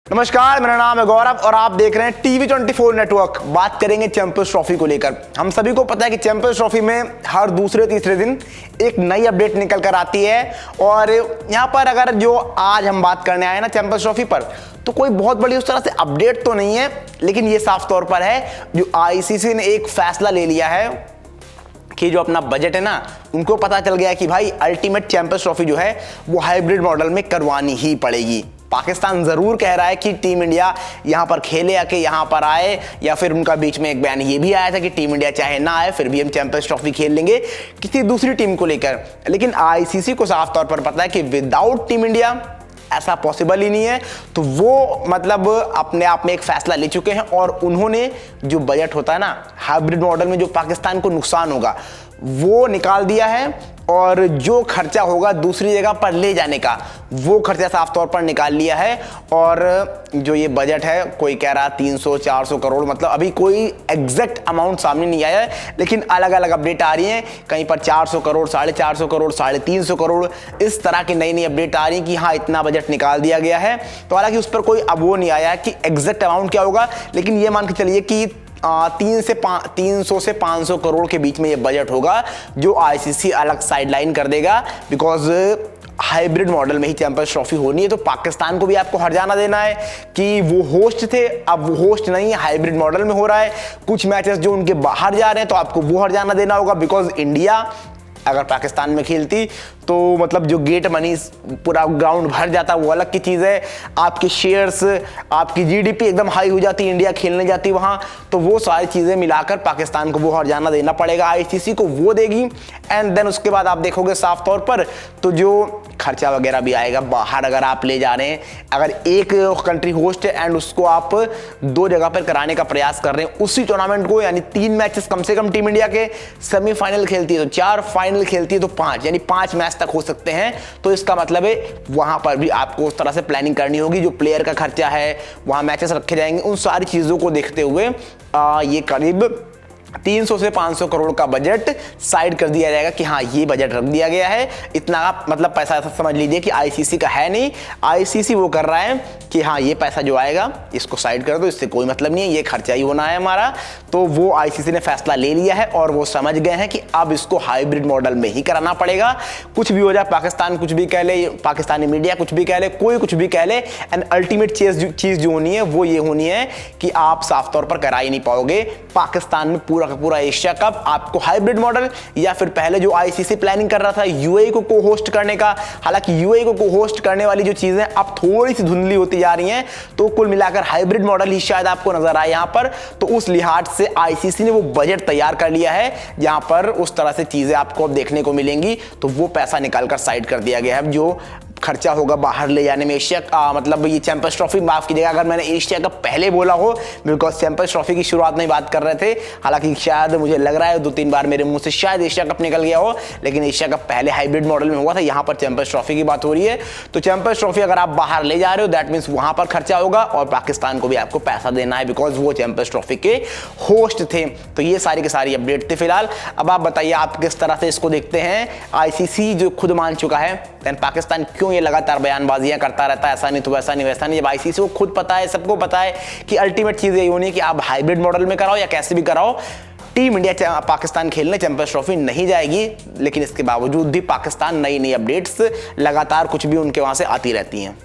नमस्कार, मेरा नाम है गौरव और आप देख रहे हैं टीवी 24 नेटवर्क। बात करेंगे चैंपियंस ट्रॉफी को लेकर। हम सभी को पता है कि चैंपियंस ट्रॉफी में हर दूसरे तीसरे दिन एक नई अपडेट निकल कर आती है और यहाँ पर अगर जो आज हम बात करने आए ना चैंपियंस ट्रॉफी पर, तो कोई बहुत बड़ी उस तरह से अपडेट तो नहीं है, लेकिन ये साफ तौर पर है जो आईसीसी ने एक फैसला ले लिया है कि जो अपना बजट है ना, उनको पता चल गया कि भाई अल्टीमेट चैंपियंस ट्रॉफी जो है वो हाइब्रिड मॉडल में करवानी ही पड़ेगी। पाकिस्तान जरूर कह रहा है कि टीम इंडिया यहां पर खेले आके यहां पर आए, या फिर उनका बीच में एक बयान ये भी आया था कि टीम इंडिया चाहे ना आए फिर भी हम चैंपियंस ट्रॉफी खेल लेंगे किसी दूसरी टीम को लेकर। लेकिन आईसीसी को साफ तौर पर पता है कि विदाउट टीम इंडिया ऐसा पॉसिबल ही नहीं है, तो वो मतलब अपने आप में एक फैसला ले चुके हैं और उन्होंने जो बजट होता है ना हाइब्रिड मॉडल में जो पाकिस्तान को नुकसान होगा वो निकाल दिया है, और जो खर्चा होगा दूसरी जगह पर ले जाने का वो खर्चा साफ तौर पर निकाल लिया है। और जो ये बजट है, कोई कह रहा 300-400 करोड़, मतलब अभी कोई एग्जैक्ट अमाउंट सामने नहीं आया है, लेकिन अलग अलग अपडेट आ रही हैं। कहीं पर 400 करोड़, 450 करोड़, 350 करोड़, इस तरह की नई नई अपडेट आ रही हैं कि हाँ इतना बजट निकाल दिया गया है। तो हालांकि उस पर कोई अब वो नहीं आया है कि एग्जैक्ट अमाउंट क्या होगा, लेकिन ये मान के चलिए कि 300 से 500 करोड़ के बीच में ये बजट होगा जो आईसीसी अलग साइडलाइन कर देगा, बिकॉज हाइब्रिड मॉडल में ही चैंपियंस ट्रॉफी होनी है। तो पाकिस्तान को भी आपको हर्जाना देना है कि वो होस्ट थे, अब वो होस्ट नहीं है, हाइब्रिड मॉडल में हो रहा है। कुछ मैचेस जो उनके बाहर जा रहे हैं तो आपको वो हर्जाना देना होगा, बिकॉज इंडिया अगर पाकिस्तान में खेलती तो मतलब जो गेट मनी पूरा ग्राउंड भर जाता वो अलग की चीज़ है। आपके शेयर्स, आपकी जीडीपी एकदम हाई हो जाती, इंडिया खेलने जाती वहाँ, तो वो सारी चीज़ें मिलाकर पाकिस्तान को वो हर्जाना देना पड़ेगा, आईसीसी को वो देगी। एंड देन उसके बाद आप देखोगे साफ तौर पर तो जो खर्चा वगैरह भी आएगा बाहर, अगर आप ले जा रहे हैं, अगर एक कंट्री होस्ट है एंड उसको आप दो जगह पर कराने का प्रयास कर रहे हैं उसी टूर्नामेंट को, यानी 3 मैचेस कम से कम टीम इंडिया के सेमीफाइनल खेलती है तो 4, फाइनल खेलती है तो 5, यानी 5 मैच तक हो सकते हैं। तो इसका मतलब है वहां पर भी आपको उस तरह से प्लानिंग करनी होगी, जो प्लेयर का खर्चा है, वहां मैचेस रखे जाएंगे, उन सारी चीजों को देखते हुए ये करीब 300 से 500 करोड़ का बजट साइड कर दिया जाएगा कि हाँ ये बजट रख दिया गया है। इतना आप मतलब पैसा समझ लीजिए कि आईसीसी का है नहीं, आईसीसी वो कर रहा है कि हाँ ये पैसा जो आएगा इसको साइड कर दो, इससे कोई मतलब नहीं है, ये खर्चा ही होना है हमारा। तो वो आईसीसी ने फैसला ले लिया है और वो समझ गए हैं कि अब इसको हाइब्रिड मॉडल में ही कराना पड़ेगा। कुछ भी हो जाए, पाकिस्तान कुछ भी कह ले, पाकिस्तानी मीडिया कुछ भी कह ले, कोई कुछ भी कह ले, एंड अल्टीमेट चीज जो होनी है वो ये होनी है कि आप साफ तौर पर करा ही नहीं पाओगे पाकिस्तान में पूरा का पूरा एशिया कप। आपको हाइब्रिड मॉडल या फिर पहले जो आईसीसी प्लानिंग कर रहा था यूएई को को होस्ट करने का, हालांकि यूएई को होस्ट करने वाली जो चीजें अब थोड़ी सी धुंधली होती जा रही हैं, तो कुल मिलाकर हाइब्रिड मॉडल ही शायद आपको नजर आए यहां पर। तो उस लिहाज से आईसीसी ने वो बजट तैयार कर लिया है जहां पर उस तरह से चीजें आपको अब देखने को मिलेंगी। तो वो पैसा निकालकर साइड कर दिया गया है जो खर्चा होगा बाहर ले जाने में एशिया मतलब ये चैंपियंस ट्रॉफी, माफ कीजिएगा अगर मैंने एशिया कप पहले बोला हो, बिकॉज चैंपियंस ट्रॉफी की शुरुआत में बात कर रहे थे। हालांकि शायद मुझे लग रहा है 2-3 बार मेरे मुंह से शायद एशिया कप निकल गया हो, लेकिन एशिया कप पहले हाइब्रिड मॉडल में हुआ था, यहाँ पर चैंपियंस ट्रॉफी की बात हो रही है। तो चैंपियंस ट्रॉफी अगर आप बाहर ले जा रहे हो दैट मीन्स वहां पर खर्चा होगा और पाकिस्तान को भी आपको पैसा देना है, बिकॉज वो चैंपियंस ट्रॉफी के होस्ट थे। तो ये सारी की सारी अपडेट थे फिलहाल। अब आप बताइए आप किस तरह से इसको देखते हैं। आईसीसी जो खुद मान चुका है, देन पाकिस्तान क्यों ये लगातार बयानबाजियां करता रहता है, ऐसा नहीं तो वैसा नहीं वैसा नहीं, जब आईसीसी को खुद पता है, सबको पता है कि अल्टीमेट चीज यही होनी है कि आप हाइब्रिड मॉडल में कराओ या कैसे भी कराओ, टीम इंडिया पाकिस्तान खेलने चैंपियंस ट्रॉफी नहीं जाएगी। लेकिन इसके बावजूद भी पाकिस्तान नई नई अपडेट्स लगातार कुछ भी उनके वहां से आती रहती हैं।